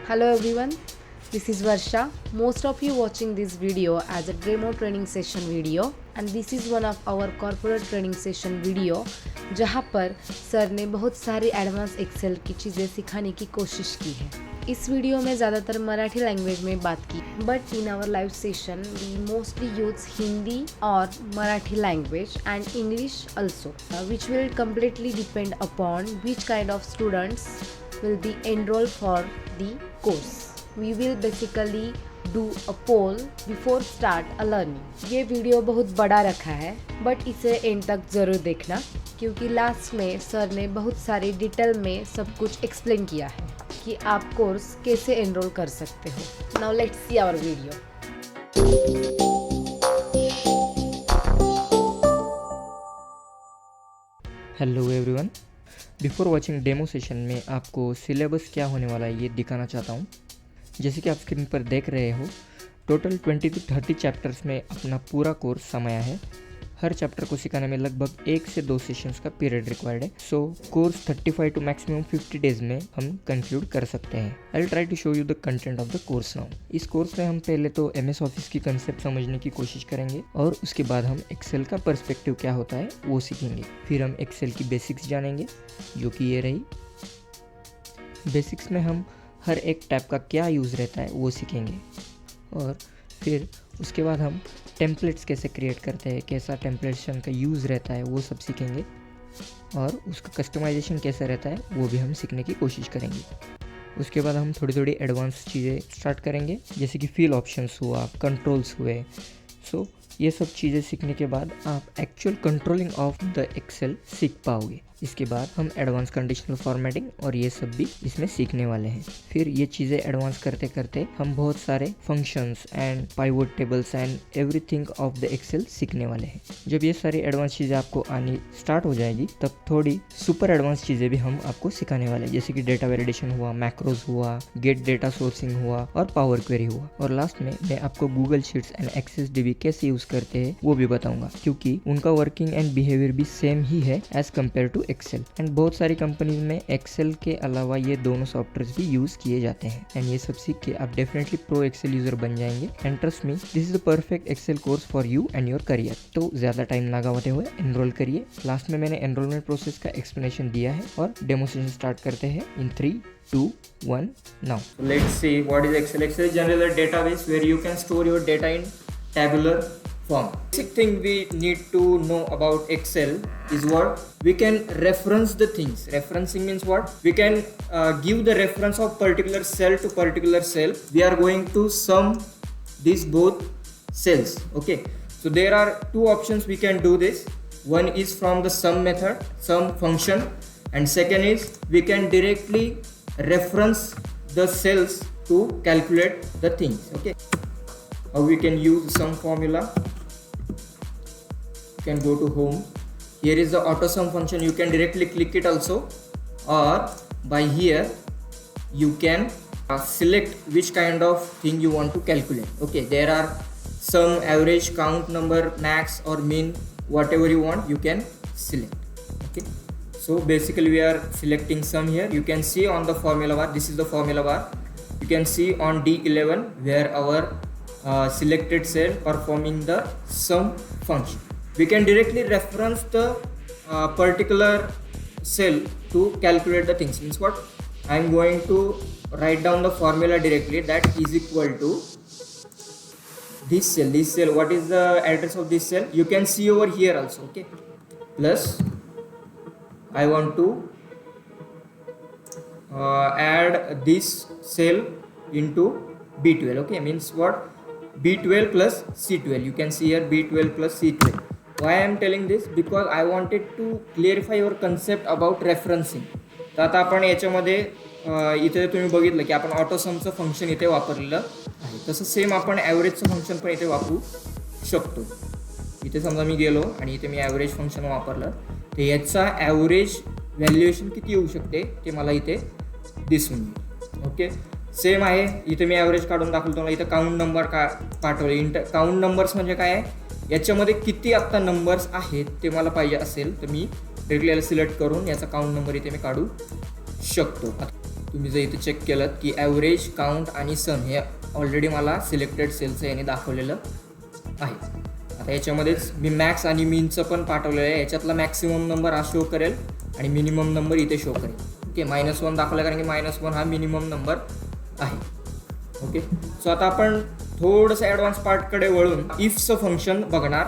Hello everyone, this is Varsha. Most of you watching this video as a demo training session video and this is one of our corporate training session video जहाँ पर sir ने बहुत सारी advance Excel की चीज़ें सिखाने की कोशिश की है। इस वीडियो में ज़्यादातर मराठी लैंग्वेज में बात की, but in our live session we mostly use Hindi और Marathi language and English also, which will completely depend upon which kind of students will be enrolled for the course. We will basically do a poll before start a learning. ये video बहुत बड़ा रखा है but इसे end तक ज़रूर देखना क्योंकि लास्ट में सर ने बहुत सारे डिटेल में सब कुछ एक्सप्लेन किया है कि आप कोर्स कैसे एनरोल कर सकते हो। Now let's see our video. Hello everyone, before watching demo session में आपको सिलेबस क्या होने वाला है ये दिखाना चाहता हूँ। जैसे कि आप स्क्रीन पर देख रहे हो, टोटल 20 to 30 चैप्टर्स में अपना पूरा कोर्स समाया है। हर चैप्टर को सिखाने में लगभग 1 से 2 सेशंस का पीरियड रिक्वायर्ड है। So course 35 to maximum 50 days में हम कंक्लूड कर सकते हैं। I will try to show you the content of the course now. इस कोर्स में हम पहले तो MS ऑफिस की कंसेप्ट समझने की कोशिश करेंगे और उसके बाद हम एक्सेल का पर्सपेक्टिव क्या होता है वो सीखेंगे। फिर हम एक्सेल की बेसिक्स जानेंगे जो कि ये रही। बेसिक्स में हम हर एक टैब का क्या यूज़ रहता है वो सीखेंगे और फिर उसके बाद हम टेम्पलेट्स कैसे क्रिएट करते हैं, कैसा टेम्पलेशन का यूज़ रहता है वो सब सीखेंगे और उसका कस्टमाइजेशन कैसा रहता है वो भी हम सीखने की कोशिश करेंगे। उसके बाद हम थोड़ी थोड़ी एडवांस चीज़ें स्टार्ट करेंगे जैसे कि फील ऑप्शंस हुआ, कंट्रोल्स हुए। सो ये सब चीज़ें सीखने के बाद आप actual controlling of the Excel सीख पाओगे। इसके बाद हम एडवांस कंडीशनल फॉर्मेटिंग और ये सब भी इसमें सीखने वाले हैं। फिर ये चीज़ें एडवांस करते करते हम बहुत सारे functions and pivot tables and everything of the Excel सीखने वाले हैं। जब ये सारी एडवांस चीज़ें आपको आनी स्टार्ट हो जाएगी तब थोड़ी सुपर एडवांस चीज़ें भी हम आपको सिखाने वाले हैं जैसे कि डेटा वैलिडेशन हुआ, मैक्रोज हुआ, गेट डेटा सोर्सिंग हुआ और पावर क्वेरी हुआ। और लास्ट में मैं आपको Google Sheets and Access DB कैसे यूज़ करते हैं वो भी बताऊंगा क्योंकि उनका वर्किंग एंड बिहेवियर भी सेम ही है as compare to Excel. And बहुत सारी कंपनीज में एक्सेल के अलावा ये दोनों सॉफ्टवेयर भी यूज किए जाते हैं एंड ये सब सीख के आप डेफिनेटली प्रो एक्सेल यूजर बन जाएंगे। And trust me, this is the perfect Excel course for you and your career. तो ज्यादा टाइम लगाते हुए एनरोल करिए। लास्ट में मैंने एनरोलमेंट प्रोसेस का एक्सप्लेनेशन दिया है और डेमोन्स्ट्रेशन स्टार्ट करते हैं in 3, 2, 1 now. Let's see what is Excel. Excel is generally a database where you can store your data in tabular form. Basic thing we need to know about Excel is what we can reference the things. Referencing means what? We can give the reference of particular cell to particular cell. We are going to sum these both cells. Okay. So there are two options we can do this. One is from the sum method, sum function, and second is we can directly reference the cells to calculate the things. Okay. How we can use sum formula? You can go to home. Here is the auto sum function. You can directly click it also, or by here you can select which kind of thing you want to calculate. Okay, there are sum, average, count, number, max or mean, whatever you want you can select. Okay, so basically we are selecting sum here. You can see on the formula bar, this is the formula bar. You can see on D11 where our selected cell performing the sum function. We can directly reference the particular cell to calculate the things. Means what? I am going to write down the formula directly, that is equal to this cell. This cell, what is the address of this cell? You can see over here also. Okay, plus I want to add this cell into B12. Okay, means what? B12 plus C12. You can see here B12 plus C12. Why I am telling this? Because I wanted to clarify your concept about referencing. तर आता आपण याच्यामध्ये इथे तुम्ही बघितलं की आपण ऑटोसमचं function इथे वापरलेलं आहे, तसं सेम आपण ॲव्हरेजचं फंक्शन पण इथे वापरू शकतो. इथे समजा मी गेलो आणि इथे मी ॲव्हरेज फंक्शन वापरलं तर याचा ॲव्हरेज व्हॅल्युएशन किती येऊ शकते ते मला इथे दिसून येईल. ओके, सेम आहे. इथे मी ॲव्हरेज काढून दाखवतो. मला इथं काउंट नंबर पाठवले. काउंट नंबर्स म्हणजे काय आहे, याच्यामध्ये किती आत्ता नंबर्स आहेत ते मला पाहिजे असेल तर मी रेग्युलर सिलेक्ट करून याचा काउंट नंबर इथे मी काढू शकतो. तुम्ही जर इथे चेक केलं की ॲव्हरेज, काउंट आणि सम हे ऑलरेडी मला सिलेक्टेड सेलचं याने दाखवलेलं आहे. आता याच्यामध्येच मी मॅक्स आणि मीनचं पण पाठवलेलं आहे. याच्यातला मॅक्सिमम नंबर हा शो करेल आणि मिनिमम नंबर इथे शो करेल. ओके, -1 दाखवला कारण की -1 हा मिनिमम नंबर आहे. ओके, सो आता आपण थोडंसं ॲडव्हान्स पार्टकडे वळून इफचं फंक्शन बघणार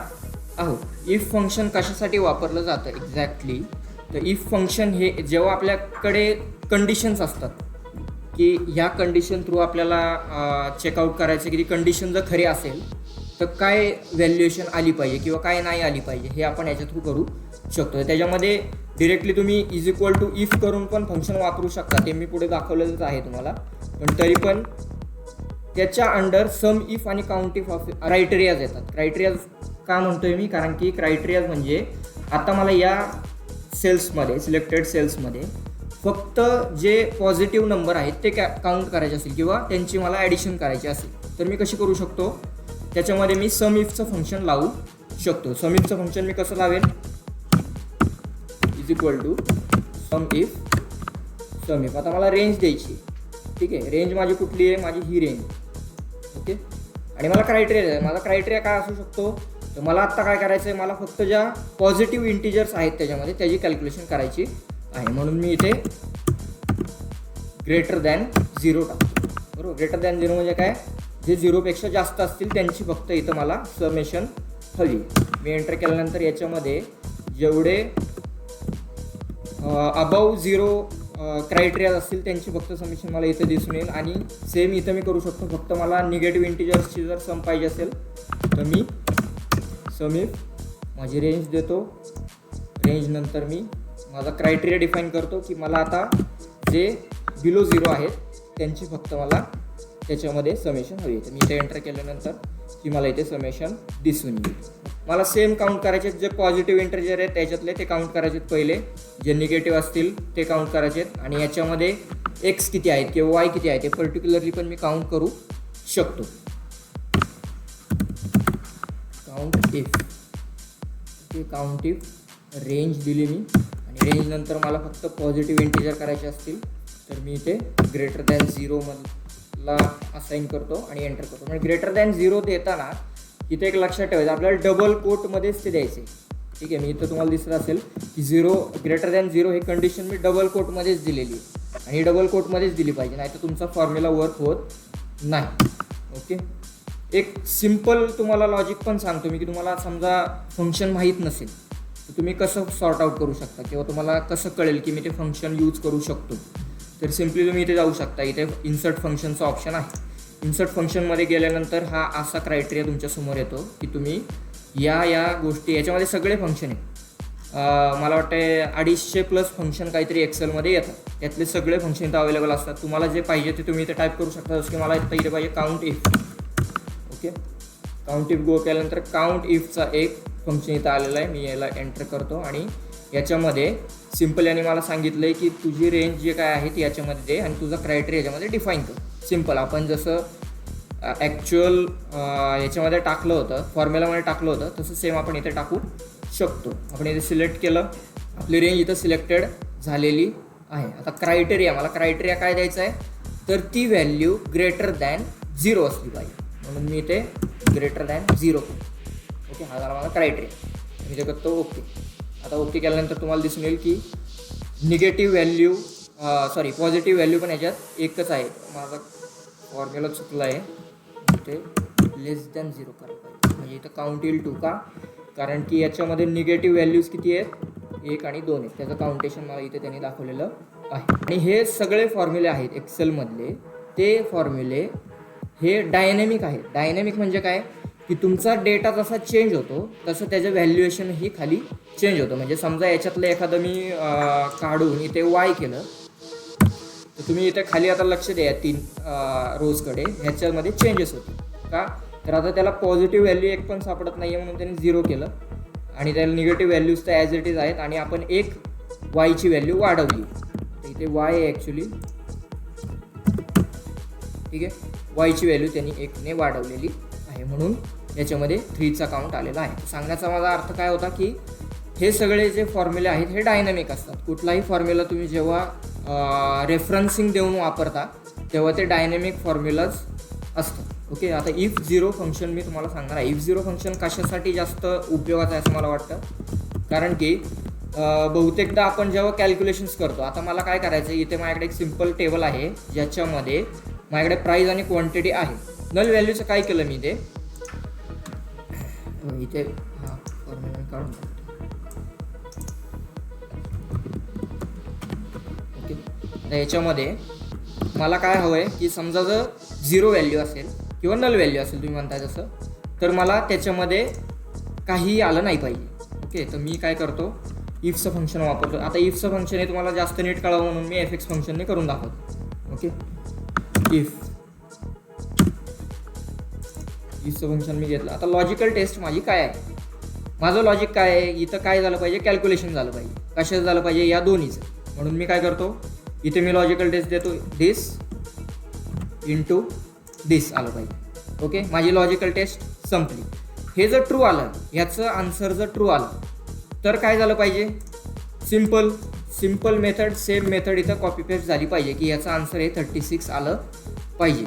आहोत. इफ फंक्शन कशासाठी वापरलं जातं एक्झॅक्टली, तर इफ फंक्शन हे जेव्हा आपल्याकडे कंडिशन्स असतात की ह्या कंडिशन थ्रू आपल्याला चेकआउट करायचं की ती कंडिशन जर खरी असेल तर काय व्हॅल्युएशन आली पाहिजे किंवा काय नाही आली पाहिजे हे आपण याच्या थ्रू करू शकतो. त्याच्यामध्ये डिरेक्टली तुम्ही = इफ करून पण फंक्शन वापरू शकता. ते मी पुढे दाखवलेलंच आहे तुम्हाला. पण तरी पण त्याच्या अंडर सम इफ आणि काउंट इफ क्रायटेरियाज येतात. क्रायटेरियाज का म्हणतोय मी, कारण की क्रायटेरियाज म्हणजे आता मला या सेल्समध्ये, सिलेक्टेड सेल्समध्ये फक्त जे पॉझिटिव्ह नंबर आहेत ते काउंट करायचे असेल किंवा त्यांची मला ॲडिशन करायची असेल तर मी कशी करू शकतो, त्याच्यामध्ये मी सम इफचं फंक्शन लावू शकतो. सम इफचं फंक्शन मी कसं लावेल, सम इफ. आता मला रेंज द्यायची, ठीक आहे. रेंज माझी कुठली आहे, माझी ही रेंज. ओके, आणि मला क्रायटेरिया आहे. माझा क्रायटेरिया काय असू शकतो, तर मला आत्ता काय करायचं आहे, मला फक्त ज्या पॉझिटिव्ह इंटिजर्स आहेत त्याच्यामध्ये त्याची कॅल्क्युलेशन करायची आहे. म्हणून मी इथे >0 टाकतो. बरोबर, >0 म्हणजे काय, जे 0पेक्षा जास्त असतील त्यांची फक्त इथं मला समेशन हवी. मी एंटर केल्यानंतर याच्यामध्ये जेवढे अबाव 0 क्रायटेरिया असतील त्यांची फक्त समेशन मला इथे दिसून येईल. आणि सेम इथं मी करू शकतो, फक्त मला निगेटिव्ह इंटिजर्सची जर सम पाहिजे असेल तर मी सम इफ माझी रेंज देतो. रेंज नंतर मी माझा क्रायटेरिया डिफाईन करतो की मला आता जे बिलो 0 आहेत त्यांची फक्त मला त्याच्यामध्ये समेशन हवी. तर मी इथे एंटर केल्यानंतर की मला इथे समेशन दिसून येईल. मला सेम काउंट करायचे, जे पॉझिटिव्ह इंटिजर आहेत त्याच्यातले ते काउंट करायचे पहिले, जे निगेटिव्ह असतील ते काउंट करायचे, आणि याच्यामध्ये एक्स किती आहेत किंवा वाय किती आहेत हे पर्टिक्युलरली पण मी काउंट करू शकतो. काउंट इफ रेंज दिली मी, आणि रेंज नंतर मला फक्त पॉझिटिव्ह इंटिजर करायचे असतील तर मी इथे >0 ला असाईन करतो आणि एंटर करतो. म्हणजे >0 देताना इथे एक लक्षात ठेवायचं, आपल्याला डबल कोटमध्येच ते द्यायचे. ठीक आहे, मी इथं तुम्हाला दिसत असेल की >0 ही कंडिशन मी डबल कोटमध्येच दिलेली आहे, आणि डबल कोटमध्येच दिली पाहिजे, नाही तर तुमचा फॉर्म्युला वर्क होत नाही. ओके, एक सिम्पल तुम्हाला लॉजिक पण सांगतो मी की तुम्हाला समजा फंक्शन माहीत नसेल तर तुम्ही कसं सॉर्ट आउट करू शकता किंवा तुम्हाला कसं कळेल की मी ते फंक्शन यूज करू शकतो. तर सिम्पली तुम्ही इथे जाऊ शकता. इथे इन्सर्ट फंक्शनचं ऑप्शन आहे. इन्सर्ट फंक्शनमध्ये गेल्यानंतर हा असा क्रायटेरिया तुमच्यासमोर येतो की तुम्ही या गोष्टी, याच्यामध्ये सगळे फंक्शन आहेत. मला वाटतं 250+ फंक्शन काहीतरी एक्सेलमध्ये येतात. त्यातले सगळे फंक्शन इथं अवेलेबल असतात. तुम्हाला जे पाहिजे ते तुम्ही इथे टाईप करू शकता. जसं की मला इथे पाहिजे count if. Okay, count if go केल्यानंतर काउंट इफचा एक फंक्शन इथं आलेला आहे. मी याला एंटर करतो आणि याच्यामध्ये सिम्पल यांनी मला सांगितलं आहे की तुझी रेंज जे काय आहे ती याच्यामध्ये दे आणि तुझा क्रायटेरिया याच्यामध्ये डिफाईन कर. सिम्पल, आपण जसं ॲक्च्युअल याच्यामध्ये टाकलं होतं, फॉर्म्युलामध्ये टाकलं होतं, तसं सेम आपण इथे टाकू शकतो. आपण इथे सिलेक्ट केलं, आपली रेंज इथं सिलेक्टेड झालेली आहे. आता मला क्रायटेरिया काय द्यायचं आहे, तर ती व्हॅल्यू >0 असली पाहिजे. म्हणून मी इथे >0. ओके, हा झाला माझा क्रायटेरिया. मी ते करतो ओके. आता ओके केल्यानंतर तुम्हाला दिसून येईल की पॉझिटिव्ह व्हॅल्यू पण याच्यात एकच आहे. माझा फॉर्म्युला चुकला आहे, इथे <0 करायला पाहिजे. म्हणजे इथं काउंट येईल 2 का, कारण की याच्यामध्ये निगेटिव्ह व्हॅल्यूज किती आहेत, 1 आणि 2 आहेत. त्याचं काउंटेशन मला इथे त्यांनी दाखवलेलं आहे. आणि हे सगळे फॉर्म्युले आहेत एक्सेलमधले, ते फॉर्म्युले हे डायनॅमिक आहेत. डायनॅमिक म्हणजे काय की तुमचा डेटा जसा चेंज होतो तसं त्याचं व्हॅल्युएशनही खाली चेंज होतं. म्हणजे समजा याच्यातलं एखादं मी काढून इथे वाय केलं तर तुम्ही इथे खाली आता लक्ष द्या 3 रोजकडे, ह्याच्यामध्ये चेंजेस होते का, तर आता त्याला पॉझिटिव्ह व्हॅल्यू एक पण सापडत नाही आहे म्हणून त्यांनी 0 केलं, आणि त्याला निगेटिव्ह व्हॅल्यूज तर ॲज इट इज आहेत, आणि आपण एक वायची व्हॅल्यू वाढवली. तर इथे वाय आहे ॲक्च्युली, ठीक आहे, वायची व्हॅल्यू त्यांनी 1ने वाढवलेली आहे, म्हणून याच्यामध्ये 3चा काउंट आलेला आहे. सांगण्याचा माझा अर्थ काय होता की हे सगळे जे फॉर्म्युले आहेत हे डायनॅमिक असतात. कुठलाही फॉर्म्युला तुम्ही जेव्हा रेफरन्सिंग देऊन वापरता तेव्हा ते डायनॅमिक फॉर्म्युलाज असतात. ओके, आता इफ झिरो फंक्शन मी तुम्हाला सांगणार आहे. इफ झिरो फंक्शन कशासाठी जास्त उपयोगाचं आहे असं मला वाटतं, कारण की बहुतेकदा आपण जेव्हा कॅल्क्युलेशन्स करतो, आता मला काय करायचं आहे, इथे माझ्याकडे एक सिम्पल टेबल आहे ज्याच्यामध्ये माझ्याकडे प्राईस आणि क्वांटिटी आहे. नल व्हॅल्यूचं काय केलं मी ते इथे फॉर्म्युला काढून ओके. तर याच्यामध्ये मला काय हवं आहे की समजा जर झिरो व्हॅल्यू असेल किंवा नल व्हॅल्यू असेल तुम्ही म्हणताय तसं, तर मला त्याच्यामध्ये काहीही आलं नाही पाहिजे. ओके, तर मी काय करतो, इफचं फंक्शन वापरतो. आता इफचं फंक्शन हे तुम्हाला जास्त नीट कळावं म्हणून मी एफ फंक्शनने करून दाखवतो. ओके, इफचं फंक्शन मी घेतलं. आता लॉजिकल टेस्ट माझी काय आहे, माझं लॉजिक काय आहे, इथं काय झालं पाहिजे, कॅल्क्युलेशन झालं पाहिजे. कशाचं झालं पाहिजे, या दोन्हीचं. म्हणून मी काय करतो, इथे मी लॉजिकल टेस्ट देतो, दिस इंटू दिस आलं पाहिजे. ओके, माझी लॉजिकल टेस्ट संपली. हे जर ट्रू आलं, ह्याचं आन्सर जर ट्रू आलं तर काय झालं पाहिजे, सिम्पल मेथड, सेम मेथड इथं कॉपी पेस्ट झाली पाहिजे की ह्याचं आन्सर हे 36 आलं पाहिजे.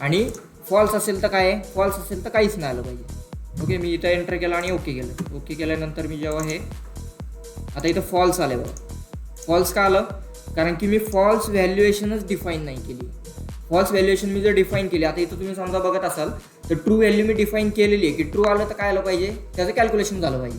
आणि फॉल्स असेल तर काय आहे, फॉल्स असेल तर काहीच नाही आलं पाहिजे. ओके, मी इथं एंटर केलं आणि ओके केलं. ओके केल्यानंतर मी जेव्हा हे आता इथं फॉल्स आले बघा. फॉल्स का आलं, कारण की मी फॉल्स व्हॅल्युएशनच डिफाईन नाही केली. फॉल्स व्हॅल्युएशन मी जर डिफाईन केली, आता इथं तुम्ही समजा बघत असाल तर ट्रू व्हॅल्यू मी डिफाईन केलेली आहे की ट्रू आलं तर काय आलं पाहिजे, त्याचं कॅल्क्युलेशन झालं पाहिजे.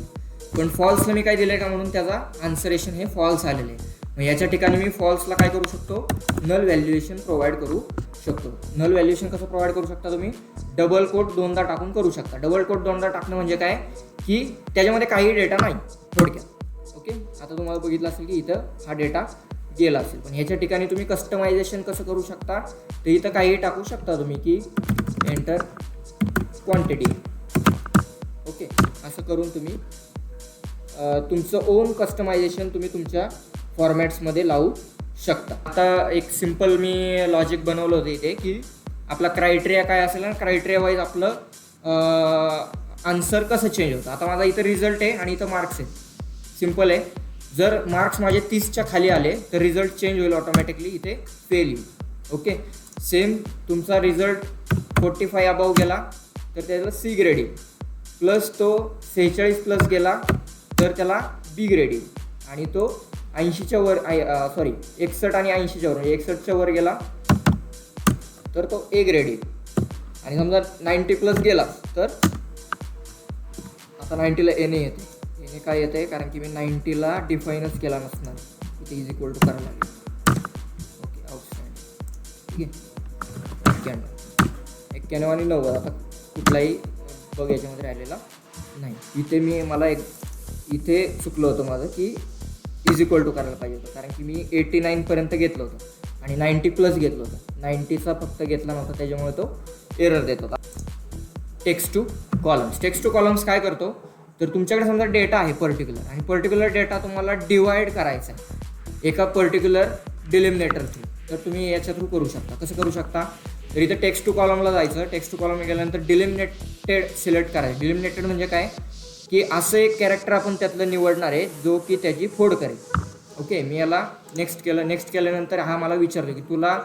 पण फॉल्सला मी काय दिलं आहे का, म्हणून त्याचा आन्सरेशन हे फॉल्स आलेलं आहे. मग याच्या ठिकाणी मी फॉल्सला काय करू शकतो, नल व्हॅल्युएशन प्रोव्हाइड करू शकतो. नल व्हॅल्युएशन कसं प्रोव्हाइड करू शकता तुम्ही, डबल कोट दोनदा टाकून करू शकता. डबल कोट दोनदा टाकणं म्हणजे काय की त्याच्यामध्ये काही डेटा नाही थोडक्यात. ओके, आता तुम्हाला बघितलं असेल की इथं हा डेटा गेला असेल, पण ह्याच्या ठिकाणी तुम्ही कस्टमायझेशन कसं करू शकता, ते इथं काही टाकू शकता तुम्ही की एंटर क्वांटिटी. ओके, असं करून तुम्ही तुमचं ओन कस्टमायझेशन तुम्ही तुमच्या फॉर्मॅट्समध्ये लावू शकता. आता एक सिम्पल मी लॉजिक बनवलं होतं इथे की आपला क्रायटेरिया काय असेल आणि क्रायटेरिया वाईज आपलं आन्सर कसं चेंज होतं. आता माझा इथं रिझल्ट आहे आणि इथं मार्क्स आहे. सिम्पल आहे, जर मार्क्स माझे 30च्या खाली आले तर रिझल्ट चेंज होईल ऑटोमॅटिकली, इथे फेल येईल. ओके, सेम तुमचा रिझल्ट 45 अबाव गेला तर त्याला सी ग्रेड येईल, प्लस तो 46 प्लस गेला तर त्याला बी ग्रेड येईल, आणि तो 80च्या वर 61 आणि 80च्या वर, 61च्या वर गेला तर तो ए ग्रेड येईल. आणि समजा 90 प्लस गेला तर आता 90ला एने येते. एने काय येते, कारण की मी 90ला डिफाईनच केला नसणार, इथे इज इक्वल टू करायला लागेल. Okay, outstanding. ठीक आहे, 91 आणि 90 आता कुठलाही बघ याच्यामध्ये राहिलेला नाही. इथे मला इथे चुकलं होतं माझं की इज इक्वल टू करायला पाहिजे होतं, कारण की मी 89पर्यंत घेतलं होतं आणि 90 प्लस घेतलं होतं. 90चा फक्त घेतला नव्हता, त्याच्यामुळे तो एरर देत होता. टेक्स्ट टू कॉलम्स काय करतो, तर तुमच्याकडे समजा डेटा आहे पर्टिक्युलर, आणि पर्टिक्युलर डेटा तुम्हाला डिवाइड करायचा आहे एका पर्टिक्युलर डिलिमिनेटर थ्रू, तर तुम्ही याच्या थ्रू करू शकता. कसं करू शकता, तर इथं टेक्स्ट टू कॉलमला जायचं. टेक्स्ट टू कॉलम गेल्यानंतर डिलिमिनेटेड सिलेक्ट करायचं. डिलिमिनेटेड म्हणजे काय की असं एक कॅरेक्टर आपण त्यातलं निवडणार आहे जो की त्याची फोड करेल. ओके, मी याला नेक्स्ट केलं. नेक्स्ट केल्यानंतर हा मला विचारलं की तुला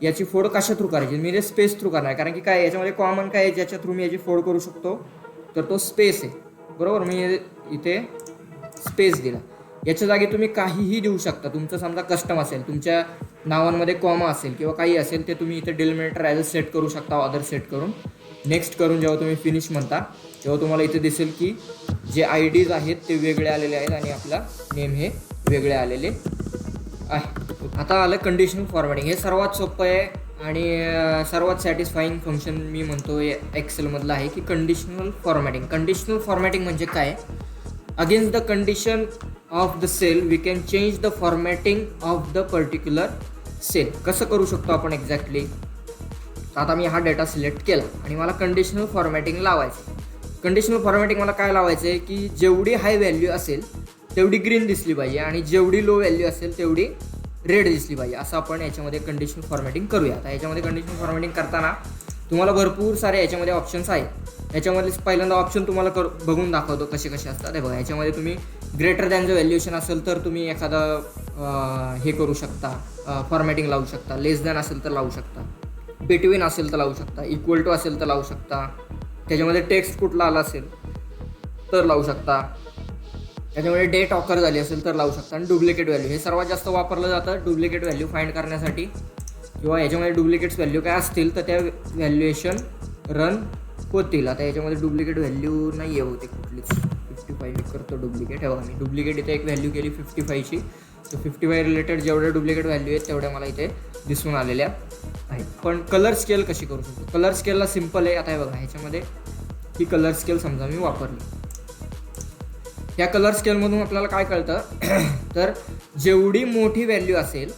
याची फोड कशा थ्रू करायची. मी ते स्पेस थ्रू करणार, कारण की काय याच्यामध्ये कॉमन काय आहे ज्याच्या थ्रू मी याची फोड करू शकतो, तर तो स्पेस आहे. बरोबर, मी इथे स्पेस दिला. याच्या जागी तुम्ही काहीही देऊ शकता. तुमचं समजा कस्टम असेल, तुमच्या नावांमध्ये कॉमा असेल किंवा काही असेल, ते तुम्ही इथे डिलिमिनेटर ॲज अ सेट करू शकता, ऑदर सेट करून. नेक्स्ट करून जेव्हा तुम्ही फिनिश म्हणता तेव्हा तुम्हाला इथे दिसेल की जे IDs आहेत ते वेगळे आलेले आहेत आणि आपला नेम हे वेगळे आलेले आहे. आता आलं कंडिशनल फॉर्मॅटिंग. हे सर्वात सोपं आहे आणि सर्वात सॅटिस्फाईंग फंक्शन मी म्हणतो एक्सेलमधलं आहे की कंडिशनल फॉर्मॅटिंग. कंडिशनल फॉर्मॅटिंग म्हणजे काय, against the condition of the cell we can change the formatting of the particular cell. कसं करू शकतो आपण एक्झॅक्टली. आता मी हा डेटा सिलेक्ट केला आणि मला कंडिशनल फॉर्मॅटिंग लावायचं. कंडिशनल फॉर्मॅटिंग मला काय लावायचं आहे की जेवढी हाय व्हॅल्यू असेल तेवढी ग्रीन दिसली पाहिजे आणि जेवढी लो व्हॅल्यू असेल तेवढी रेड दिसली पाहिजे. असं आपण याच्यामध्ये कंडिशनल फॉर्मॅटिंग करूया. आता याच्यामध्ये कंडिशनल फॉर्मॅटिंग करताना तुम्हाला भरपूर सारे याच्यामध्ये ऑप्शन्स आहेत. याच्यामध्ये पहिल्यांदा ऑप्शन तुम्हाला बघून दाखवतो कसे कसे असतात. हे बघा, याच्यामध्ये तुम्ही ग्रेटर दॅनचं व्हॅल्युएशन असेल तर तुम्ही एखादा हे करू शकता, फॉर्मॅटिंग लावू शकता. लेस दॅन असेल तर लावू शकता, बिटवीन असेल तर लावू शकता, इक्वल टू असेल तर लावू शकता, त्याच्यामध्ये टेक्स्ट कुठला आला असेल तर लावू शकता, त्याच्यामध्ये डेट ऑकर झाली असेल तर लावू शकता. आणि डुप्लिकेट व्हॅल्यू हे सर्वात जास्त वापरलं जातं डुप्लिकेट व्हॅल्यू फाइंड करण्यासाठी, किंवा याच्यामध्ये डुप्लिकेट्स व्हॅल्यू काय असतील तर त्या व्हॅल्युएशन रन होतील. आता याच्यामध्ये डुप्लिकेट व्हॅल्यू नाही आहे होते कुठलीच. 55 मी करतो डुप्लिकेट. हे बघा मी डुप्लिकेट इथे एक व्हॅल्यू केली 55ची. तर 55 रिलेटेड जेवढ्या डुप्लिकेट व्हॅल्यू आहेत तेवढ्या मला इथे दिसून आलेल्या आहेत. पण कलर स्केल कशी करू शकतो? कलर स्केलला सिम्पल आहे. आता हे बघा ह्याच्यामध्ये ही कलर स्केल समजा मी वापरली. या कलर स्केलमधून आपल्याला काय कळतं तर जेवढी मोठी व्हॅल्यू असेल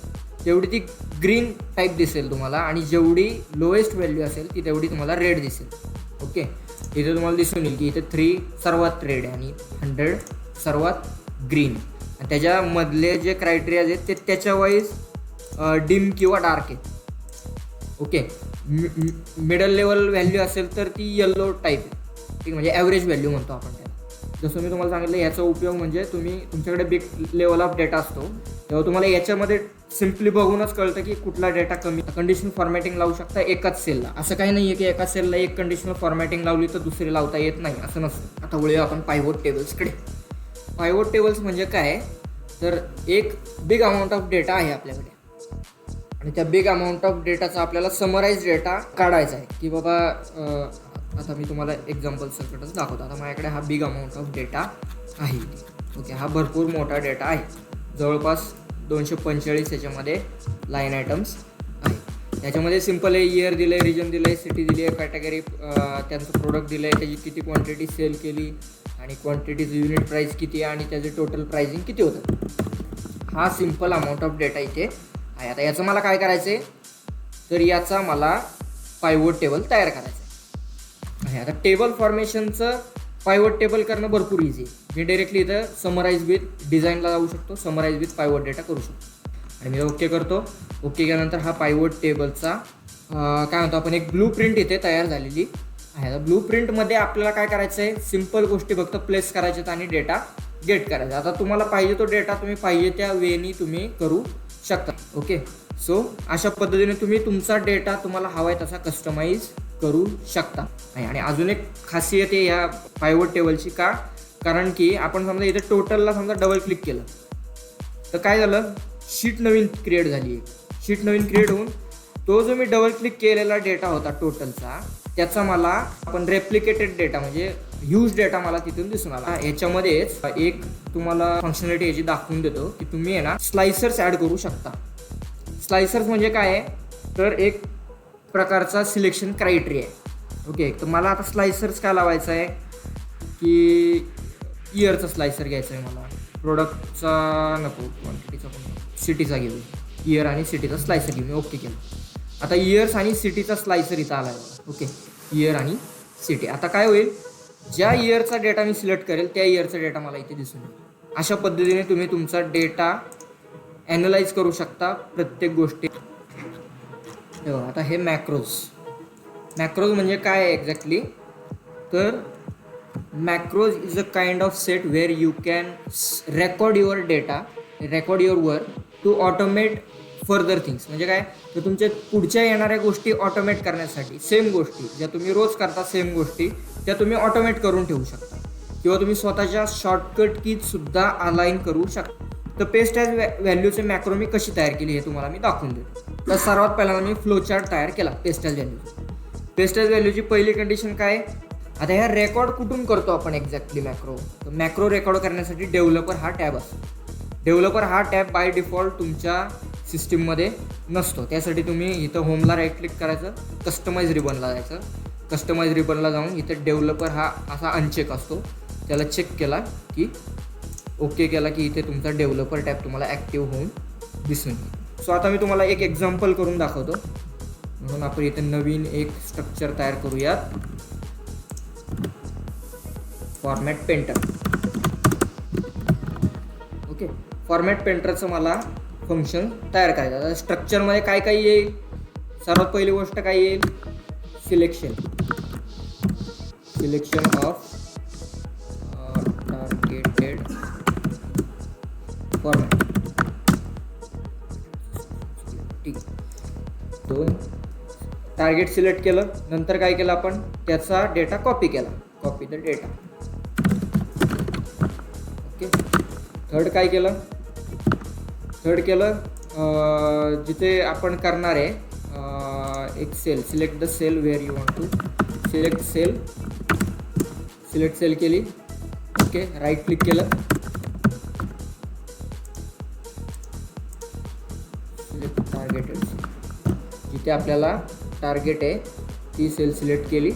तेवढी ती ग्रीन टाईप दिसेल तुम्हाला, आणि जेवढी लोएस्ट व्हॅल्यू असेल ती तेवढी तुम्हाला रेड दिसेल. ओके, इथे तुम्हाला दिसून येईल की इथे 3 सर्वात रेड आहे आणि 100 सर्वात ग्रीन. आणि त्याच्यामधले जे क्रायटेरियाज आहेत ते त्याच्या वाईज डिम किंवा डार्क आहेत. ओके, मिडल लेवल व्हॅल्यू असेल तर ती येल्लो टाईप आहे. ठीक, म्हणजे ॲव्हरेज व्हॅल्यू म्हणतो आपण त्याला. जसं मी तुम्हाला सांगितलं याचा उपयोग म्हणजे तुम्ही तुमच्याकडे बिग लेवल ऑफ डेटा असतो तेव्हा तुम्हाला याच्यामध्ये सिम्पली बघूनच कळतं की कुठला डेटा कमी. कंडिशनल फॉर्मॅटिंग लावू शकता एकाच सेलला. असं काही नाही आहे की एकाच सेलला एक कंडिशनल फॉर्मॅटिंग लावली तर दुसरी लावता येत नाही, असं नसतं. आता वळूया आपण पायवोट टेबल्सकडे. पायवोट टेबल्स म्हणजे काय तर एक बिग अमाऊंट ऑफ डेटा आहे आपल्याकडे, आणि त्या बिग अमाऊंट ऑफ डेटाचा आपल्याला समराईज डेटा काढायचा आहे की बाबा आता मी तुम्हाला एक्झाम्पल सकटच दाखवतो. आता माझ्याकडे हा बिग अमाऊंट ऑफ डेटा आहे. ओके, हा भरपूर मोठा डेटा आहे. जवळपास 245 याच्यामध्ये लाईन आयटम्स आहे. त्याच्यामध्ये सिम्पल आहे, इयर दिलं आहे, रिजन दिलं आहे, सिटी दिली आहे, कॅटेगरी त्यांचं प्रोडक्ट दिलं आहे, त्याची किती क्वांटिटी सेल केली आणि क्वांटिटीचं युनिट प्राईस किती आहे आणि त्याचे टोटल प्राइसिंग किती होतं. हा सिम्पल अमाऊंट ऑफ डेटा इथे आहे. आता याचं मला काय करायचं आहे तर याचा मला पायवोट टेबल तयार करायचं आहे. आता टेबल फॉर्मेशनचं पायवोट टेबल करणं भरपूर इझी आहे. मी डायरेक्टली इथं समराईज विथ डिझाईनला जाऊ शकतो, समराईज विथ पायवोट डेटा करू शकतो आणि मी ओके करतो. ओके केल्यानंतर हा पायवोट टेबलचा काय म्हणतो आपण एक ब्लू प्रिंट इथे तयार झालेली आहे. आता ब्लू प्रिंटमध्ये आपल्याला काय करायचं आहे, सिम्पल गोष्टी फक्त प्लेस करायच्यात आणि डेटा गेट करायचा. आता तुम्हाला पाहिजे तो डेटा तुम्ही पाहिजे त्या वेनी तुम्ही करू शकता. ओके, सो अशा पद्धतीने तुम्ही तुमचा डेटा तुम्हाला हवा आहे तसा कस्टमाइज करू शकता. आणि अजून एक खासियत आहे या पायवोट टेबलची का, कारण की आपण समजा इथे टोटलला समजा डबल क्लिक केलं तर काय झालं, शीट नवीन क्रिएट झाली. शीट नवीन क्रिएट होऊन तो जो मी डबल क्लिक केलेला डेटा होता टोटलचा त्याचा मला आपण रेप्लिकेटेड डेटा म्हणजे ह्यूज डेटा मला तिथून दिसून आला. याच्यामध्येच एक तुम्हाला फंक्शनॅलिटी याची दाखवून देतो की तुम्ही आहे ना स्लायसर्स ॲड करू शकता. स्लायसर्स म्हणजे काय आहे तर एक प्रकारचा सिलेक्शन क्रायटेरिया आहे. ओके, तर मला आता स्लायसर्स काय लावायचं आहे की इयरचा स्लायसर घ्यायचा आहे मला, प्रोडक्टचा नको, क्वांटिटीचा पण सिटीचा घेऊ, इयर आणि सिटीचा स्लायसर घेऊ. मी ओके केलं. आता इयर्स आणि सिटीचा स्लायसर इथं आला आहे. ओके, इयर आणि सिटी. आता काय होईल, ज्या इयरचा डेटा मी सिलेक्ट करेल त्या इयरचा डेटा मला इथे दिसून येईल. अशा पद्धतीने तुम्ही तुमचा डेटा ॲनालाइज करू शकता प्रत्येक गोष्टी. आता हे मॅक्रोज म्हणजे काय आहे एक्झॅक्टली तर macros is a kind of set where you can record your data, record your work to automate further things. म्हणजे काय तर तुमच्या पुढच्या येणाऱ्या गोष्टी ऑटोमेट करण्यासाठी सेम गोष्टी ज्या तुम्ही रोज करता सेम गोष्टी त्या तुम्ही ऑटोमेट करून ठेवू शकता, किंवा तुम्ही स्वतःच्या शॉर्टकट कीजसुद्धा अलाइन करू शकता. तर पेस्ट ॲज व्हॅल्यूचे मॅक्रो मी कशी तयार केली हे तुम्हाला मी दाखवून देतो. तर सर्वात पहिल्यांदा मी फ्लो चार्ट तयार केला paste as value. Paste as व्हॅल्यूची पहिली कंडिशन काय, आता ह्या रेकॉर्ड कुठून करतो आपण एक्झॅक्टली मॅक्रो, तर मॅक्रो रेकॉर्ड करण्यासाठी डेव्हलपर हा टॅब असतो. डेव्हलपर हा टॅब बाय डिफॉल्ट तुमच्या सिस्टीममध्ये नसतो. त्यासाठी तुम्ही इथं होमला राईट क्लिक करायचं, कस्टमाइज रिबनला जायचं. कस्टमाइज रिबनला जाऊन इथं डेव्हलपर हा असा अनचेक असतो, त्याला चेक केला की ओके केला की इथे तुमचा डेव्हलपर टॅब तुम्हाला ॲक्टिव्ह होऊन दिसून येईल. सो आता मी तुम्हाला एक एक्झाम्पल करून दाखवतो. म्हणून आपण इथे नवीन एक स्ट्रक्चर तयार करूयात, फॉर्मॅट पेंटर. ओके, फॉर्मॅट पेंटरचं मला फंक्शन तयार करायचं. आता स्ट्रक्चरमध्ये काय काय येईल, सर्वात पहिली गोष्ट काय येईल, selection of targeted format. Target select केलं, नंतर काय केलं आपण त्याचा डेटा कॉपी केला, copy the data. Okay. Third काय केलं, थर्ड केलं जिथे आपण करणार आहे एक cell, select the cell where you want to select cell, select cell केली. ओके. राईट क्लिक केलं, सिलेक्ट टार्गेटेड सेल, जिथे आपल्याला टार्गेट आहे ती सेल सिलेक्ट केली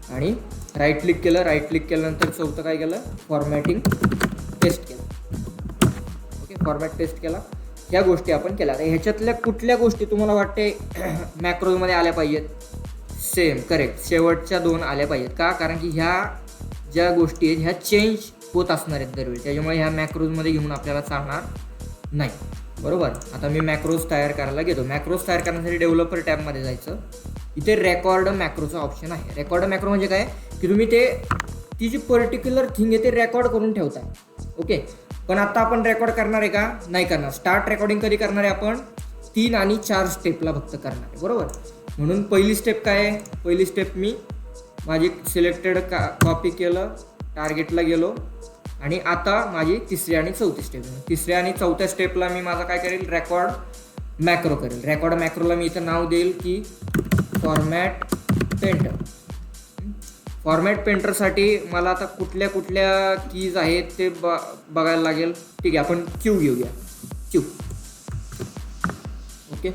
आणि राईट क्लिक केलं. राईट क्लिक केल्यानंतर चौथं काय केलं, फॉर्मॅटिंग टेस्ट केलं. ओके. फॉर्मॅट टेस्ट केला. ह्या गोष्टी आपण केल्या. ह्याच्यातल्या कुठल्या गोष्टी तुम्हाला वाटते मॅक्रोजमध्ये आल्या पाहिजेत? सेम, करेक्ट, शेवटच्या 2 आल्या पाहिजेत. का? कारण की ह्या ज्या गोष्टी आहेत ह्या चेंज होत असणार आहेत दरवेळी, त्याच्यामुळे ह्या मॅक्रोजमध्ये घेऊन आपल्याला चालणार नाही. बरोबर. आता मी मॅक्रोज तयार करायला घेतो. मॅक्रोज तयार करण्यासाठी डेव्हलपर टॅबमध्ये जायचं. इथे रेकॉर्ड मॅक्रोचा ऑप्शन आहे. रेकॉर्ड मॅक्रो म्हणजे काय की तुम्ही ती जी पर्टिक्युलर थिंग आहे ते रेकॉर्ड करून ठेवताय. ओके. पण आता आपण रेकॉर्ड करणार आहे का? नाही करणार. स्टार्ट रेकॉर्डिंग कधी करणार आहे आपण? 3 आणि 4 स्टेपला फक्त करणार आहे. बरोबर. म्हणून पहिली स्टेप काय आहे? पहिली स्टेप मी माझी सिलेक्टेड कॉपी केलं, टार्गेटला गेलो आणि आता माझी 3री आणि 4थी स्टेप. 3ऱ्या आणि 4थ्या स्टेपला मी माझा काय करेल, रेकॉर्ड मॅक्रो करेल. रेकॉर्ड मॅक्रोला मी इथं नाव देईल की फॉर्मॅट पेंटर. फॉर्मॅट पेंटरसाठी मला आता कुठल्या कुठल्या कीज आहेत ते बघायला लागेल. ठीक आहे, आपण क्यू घेऊया, Q. Okay.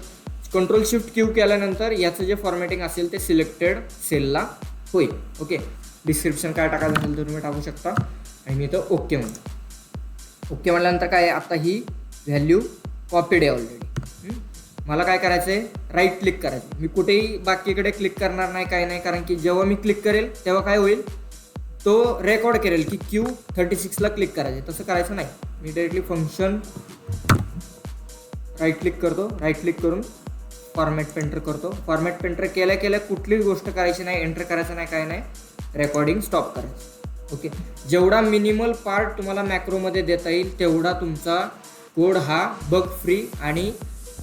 Control shift Q केल्यानंतर याचं जे फॉर्मॅटिंग असेल ते सिलेक्टेड सेलला होईल. ओके. डिस्क्रिप्शन काय टाकायचं असेल तर तुम्ही टाकू शकता आणि मी इथं ओके म्हणतो. ओके म्हटल्यानंतर काय आहे, आता ही व्हॅल्यू कॉपीड आहे ऑलरेडी. मला काय करायचं आहे, राईट क्लिक करायचं. मी कुठेही बाकीकडे क्लिक करणार नाही, काय नाही, कारण की जेव्हा मी क्लिक करेल तेव्हा काय होईल, तो रेकॉर्ड करेल की Q36ला क्लिक करायचं. तसं करायचं नाही. मी डायरेक्टली फंक्शन राईट क्लिक करतो. राईट क्लिक करून फॉर्मॅट पेंटर करतो. फॉर्मॅट पेंटर केल्या केल्या कुठलीच गोष्ट करायची नाही, एंटर करायचं नाही, काय नाही, रेकॉर्डिंग स्टॉप करायचं. ओके. जेवढा मिनिमल पार्ट तुम्हाला मॅक्रोमध्ये देता येईल तेवढा तुमचा कोड हा बग फ्री आणि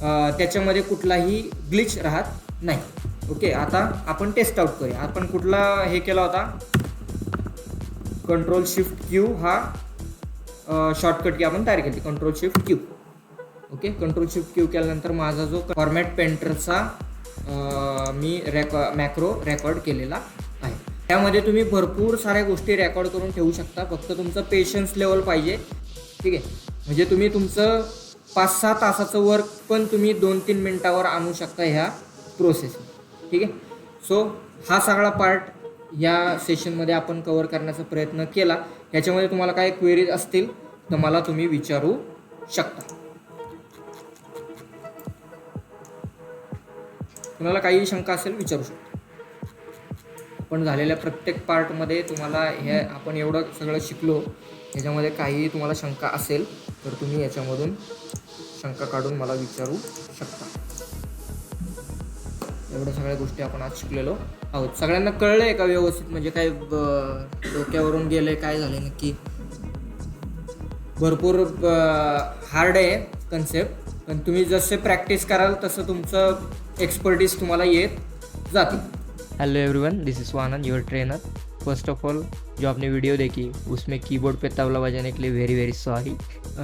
त्याच्यामध्ये कुठलाही ग्लिच राहत नाही. ओके. आता आपण टेस्ट आउट करूया. आपण कुठला हे केला होता, कंट्रोल शिफ्ट क्यू हा शॉर्टकट की आपण तयार केली, control shift Q. Okay. Control shift Q केल्यानंतर माझा जो फॉर्मॅट पेंटरचा मी मॅक्रो रेकॉर्ड केलेला आहे. त्यामध्ये तुम्ही भरपूर साऱ्या गोष्टी रेकॉर्ड करून ठेवू शकता. फक्त तुमचं पेशन्स लेवल पाहिजे. ठीक आहे. म्हणजे तुम्ही तुमचं 5-6 तासाचं वर्क पण तुम्ही 2-3 मिनटावर आणू शकता ह्या प्रोसेस. ठीक आहे. सो हा सगळा पार्ट या सेशनमध्ये आपण कवर करण्याचा प्रयत्न केला. ह्याच्यामध्ये तुम्हाला काय क्वेरीज असतील तर मला तुम्ही विचारू शकता. तुम्हाला काही शंका असेल विचारू शकता. आपण झालेल्या प्रत्येक पार्टमध्ये तुम्हाला हे आपण एवढं सगळं शिकलो, ह्याच्यामध्ये काही तुम्हाला शंका असेल तर तुम्ही याच्यामधून शंका काढून मला विचारू शकता. एवढ्या सगळ्या गोष्टी आपण आज शिकलेलो आहोत. सगळ्यांना कळलं आहे का व्यवस्थित? म्हणजे काय डोक्यावरून गेलं, काय झालं नक्की? भरपूर हार्ड आहे कन्सेप्ट, पण तुम्ही जसे प्रॅक्टिस कराल तसं तुमचं एक्सपर्टीज तुम्हाला येत जातील. Hello everyone, this is Swanand, your trainer. First of all, जो आपने वीडियो देखी उसमें कीबोर्ड पे तबला बजाने के लिए वेरी वेरी सॉरी.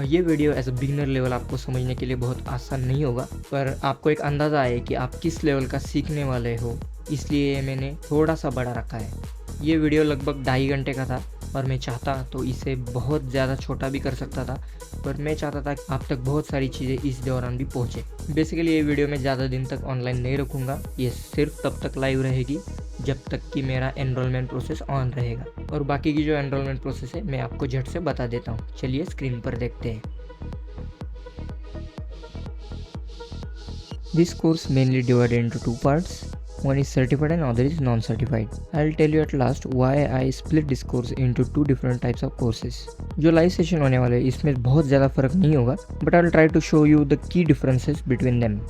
ये video as a beginner level आपको समझने के लिए बहुत आसान नहीं होगा, पर आपको एक अंदाज़ा आए कि आप किस लेवल का सीखने वाले हो, इसलिए मैंने थोड़ा सा बड़ा रखा है. ये वीडियो लगभग 2.5 घंटे का था और मैं चाहता तो इसे बहुत ज़्यादा छोटा भी कर सकता था, पर मैं चाहता था कि आप तक बहुत सारी चीज़ें इस दौरान भी पहुँचे. बेसिकली ये वीडियो मैं ज़्यादा दिन तक ऑनलाइन नहीं रखूँगा. ये सिर्फ तब तक लाइव रहेगी जब तक कि मेरा एनरोलमेंट प्रोसेस ऑन रहेगा, और बाकी की जो एनरोलमेंट प्रोसेस है मैं आपको झट से बता देता हूँ. चलिए स्क्रीन पर देखते हैं. This course mainly divided into 2 parts. One is certified and other is non-certified. I'll tell you at last why I split this course into 2 different types of courses. जो लाइव सेशन होने वाले हैं इसमें बहुत ज़्यादा फ़र्क नहीं होगा, but I'll try to show you the key differences between them.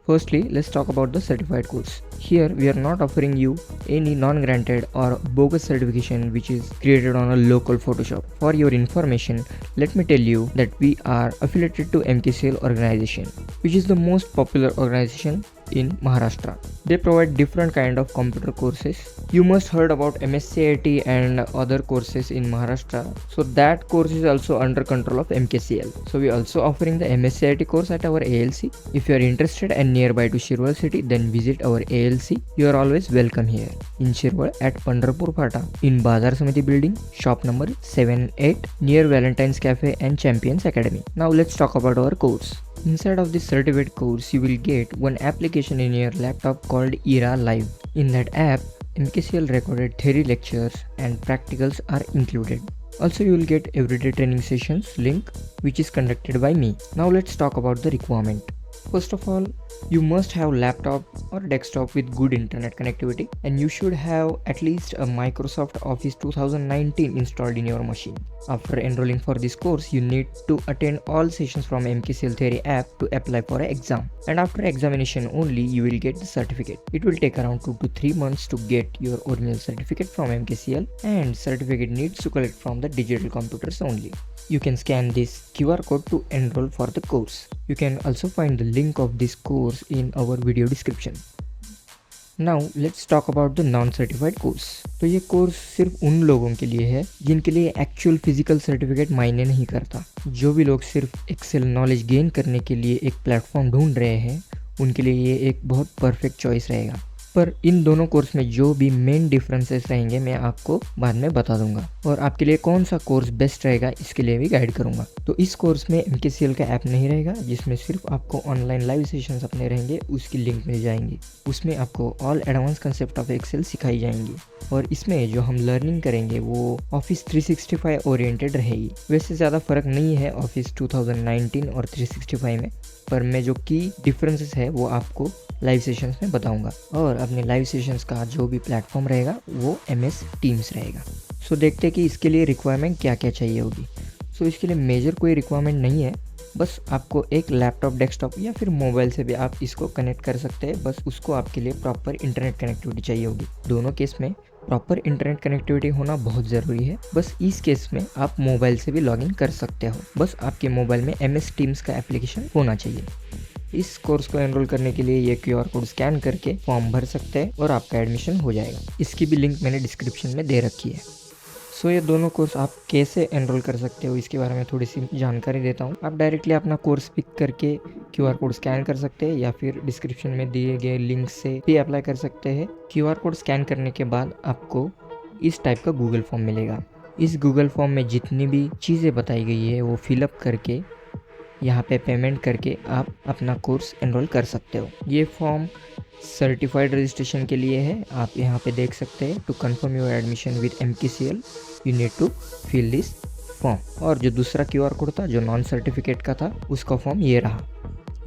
Firstly, let's talk about the certified course. Here, we are not offering you any non-granted or bogus certification which is created on a local Photoshop. For your information, let me tell you that we are affiliated to MKCL organization, which is the most popular organization in Maharashtra. They provide different kind of computer courses. You must heard about MSCIT and other courses in Maharashtra. So that course is also under control of MKCL. So we also offering the MSCIT course at our ALC. If you are interested and nearby to Shirwal city, then visit our ALC. You are always welcome here in Shirwal at Pandharpur Phata in Bazar Samiti building, shop number 7-8 near Valentine's Cafe and Champions Academy. Now let's talk about our course. Inside of this certificate course, you will get one application in your laptop called ERA Live. In that app, MKCL recorded theory lectures and practicals are included. Also, you will get everyday training sessions link which is conducted by me. Now let's talk about the requirement. First of all, you must have laptop or desktop with good internet connectivity, and you should have at least a Microsoft Office 2019 installed in your machine. After enrolling for this course, you need to attend all sessions from MKCL Theory app to apply for an exam. And after examination only, you will get the certificate. It will take around 2 to 3 months to get your original certificate from MKCL, and certificate needs to collect from the digital computers only. You can scan this QR code to enroll for the course. You can also find the link of this course in our video description. Now let's talk about the non-certified course. तो ये course सिर्फ उन लोगों के लिए है जिनके लिए actual physical certificate मायने नहीं करता। जो भी लोग सिर्फ एक्सेल नॉलेज गेन करने के लिए एक प्लेटफॉर्म ढूंढ रहे हैं, उनके लिए ये एक बहुत परफेक्ट चॉइस रहेगा। पर इन दोनों कोर्स में जो भी मेन डिफरेंसेस रहेंगे मैं आपको बाद में बता दूंगा, और आपके लिए कौन सा कोर्स बेस्ट रहेगा इसके लिए भी गाइड करूंगा। तो इस कोर्स में MKCL का ऐप नहीं रहेगा, जिसमें सिर्फ आपको ऑनलाइन लाइव सेशंस अपने रहेंगे, उसकी लिंक मिल जाएंगी। उसमें आपको all advance concept of Excel सिखाई जाएंगी, और इसमें जो हम लर्निंग करेंगे वो ऑफिस 365 ओरिएंटेड रहेगी। वैसे ज़्यादा फ़र्क नहीं है ऑफिस 2019 और 365 में, पर मैं जो की डिफरेंसेस है वो आपको लाइव सेशंस में बताऊंगा। और अपने लाइव सेशंस का जो भी प्लेटफॉर्म रहेगा वो MS Teams रहेगा। सो देखते हैं कि इसके लिए रिक्वायरमेंट क्या क्या चाहिए होगी। सो इसके लिए मेजर कोई रिक्वायरमेंट नहीं है, बस आपको एक लैपटॉप, डेस्कटॉप या फिर मोबाइल से भी आप इसको कनेक्ट कर सकते हैं। बस उसको आपके लिए प्रॉपर इंटरनेट कनेक्टिविटी चाहिए होगी। दोनों केस में प्रॉपर इंटरनेट कनेक्टिविटी होना बहुत ज़रूरी है। बस इस केस में आप मोबाइल से भी लॉगिन कर सकते हो, बस आपके मोबाइल में MS Teams का एप्लीकेशन होना चाहिए। इस कोर्स को एनरोल करने के लिए ये QR कोड स्कैन करके फॉर्म भर सकते हैं और आपका एडमिशन हो जाएगा। इसकी भी लिंक मैंने डिस्क्रिप्शन में दे रखी है। सो ये दोनों कोर्स आप कैसे एनरोल कर सकते हो इसके बारे में थोड़ी सी जानकारी देता हूँ। आप डायरेक्टली अपना कोर्स पिक करके QR कोड स्कैन कर सकते हैं, या फिर डिस्क्रिप्शन में दिए गए लिंक से भी अप्लाई कर सकते हैं। QR कोड स्कैन करने के बाद आपको इस टाइप का गूगल फॉर्म मिलेगा। इस गूगल फॉर्म में जितनी भी चीज़ें बताई गई है वो फिलअप करके यहाँ पे पेमेंट करके आप अपना कोर्स एनरोल कर सकते हो। ये फॉर्म सर्टिफाइड रजिस्ट्रेशन के लिए है। आप यहाँ पे देख सकते हैं, to confirm your admission with MKCL you need to fill this form. और जो दूसरा QR कोड था जो नॉन सर्टिफिकेट का था, उसका फॉर्म ये रहा।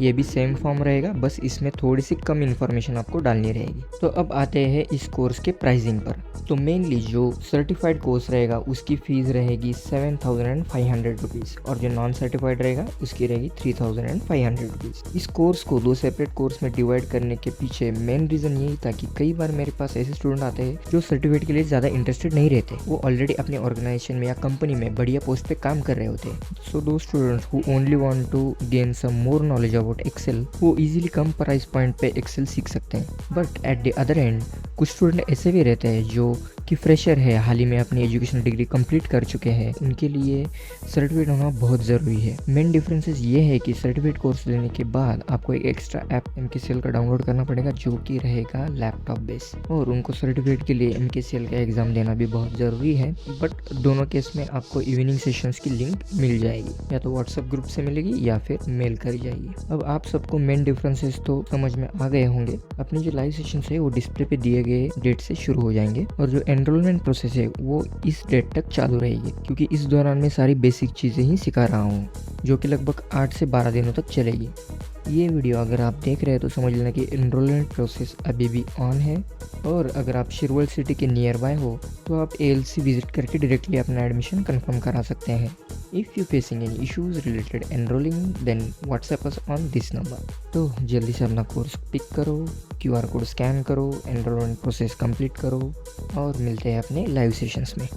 ये भी सेम फॉर्म रहेगा, बस इसमें थोड़ी सी कम इन्फॉर्मेशन आपको डालनी रहेगी। तो अब आते हैं इस कोर्स के प्राइसिंग पर। तो मेनली जो सर्टिफाइड कोर्स रहेगा उसकी फ़ीस रहेगी 7,500 रुपीज़, और जो नॉन सर्टिफाइड रहेगा उसकी रहेगी 3,500 रुपीज़। इस कोर्स को 2 सेपरेट कोर्स में डिवाइड करने के पीछे मेन रीज़न यही था कि कई बार मेरे पास ऐसे स्टूडेंट आते हैं जो सर्टिफिकेट के लिए ज़्यादा इंटरेस्टेड नहीं रहते। वो ऑलरेडी अपने ऑर्गेनाइजेशन में या कंपनी में बढ़िया पोस्ट पे काम कर रहे होते हैं। सो दो students who only want to gain some more knowledge about Excel, वो इजीली कम प्राइस पॉइंट पे एक्सेल सीख सकते हैं। But at the other end कुछ स्टूडेंट ऐसे भी रहते हैं जो कि फ्रेशर है, हाल ही में अपनी एजुकेशन डिग्री कंप्लीट कर चुके हैं, उनके लिए सर्टिफिकेट होना बहुत ज़रूरी है। मेन डिफरेंसेस ये है कि सर्टिफिकेट कोर्स लेने के बाद आपको एक एक्स्ट्रा ऐप MKCL का डाउनलोड करना पड़ेगा जो कि रहेगा लैपटॉप बेस, और उनको सर्टिफिकेट के लिए MKCL का एग्ज़ाम देना भी बहुत ज़रूरी है। बट दोनों केस में आपको इवनिंग सेशंस की लिंक मिल जाएगी, या तो व्हाट्सएप ग्रुप से मिलेगी या फिर मेल करी जाएगी। अब आप सबको मेन डिफरेंसेस तो समझ में आ गए होंगे। अपनी जो लाइव सेशन है वो डिस्प्ले पे दिए गए डेट से शुरू हो जाएंगे, और जो एनरोलमेंट प्रोसेस है वो इस डेट तक चालू रहेगी, क्योंकि इस दौरान मैं सारी बेसिक चीज़ें ही सिखा रहा हूँ, जो कि लगभग 8 से 12 दिनों तक चलेगी। ये वीडियो अगर आप देख रहे हैं तो समझ लेना कि एनरोलमेंट प्रोसेस अभी भी ऑन है, और अगर आप शिरवल सिटी के नियर बाय हो तो आप ALC विजिट करके डायरेक्टली अपना एडमिशन कंफर्म करा सकते हैं। If you facing any issues related enrolling then WhatsApp us on this number. तो जल्दी से अपना कोर्स पिक करो, QR कोड स्कैन करो, एनरोलमेंट प्रोसेस कंप्लीट करो, और मिलते हैं अपने लाइव सेशंस में।